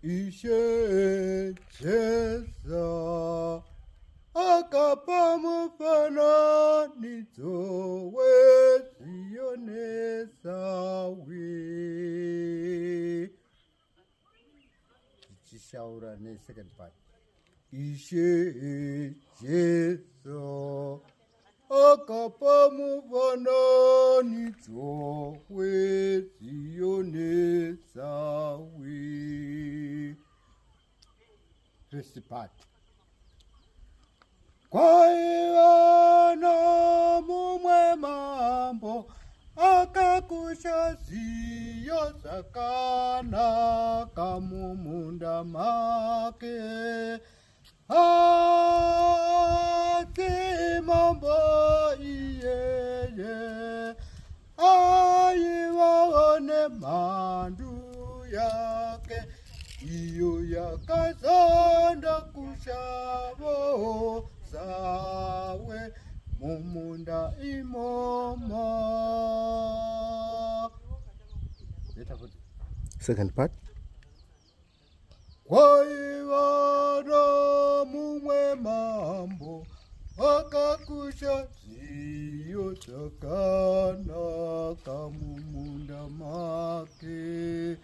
ishecheza akapa mufananidzo wezionesawe. Tichishaura second part. Ishecheza akapa mufananidzo wezionesawe. First part. Kwaiwana mumwe mambo akakusha ziyo zakanaka mumunda make. Ati mambo iyeye aiwaone mandu yake iyo yakazanda kushavo sawe mumunda imomo. Second part. Kwaiwana mumwe mambo akakusha ziyo zakanaka mumunda make.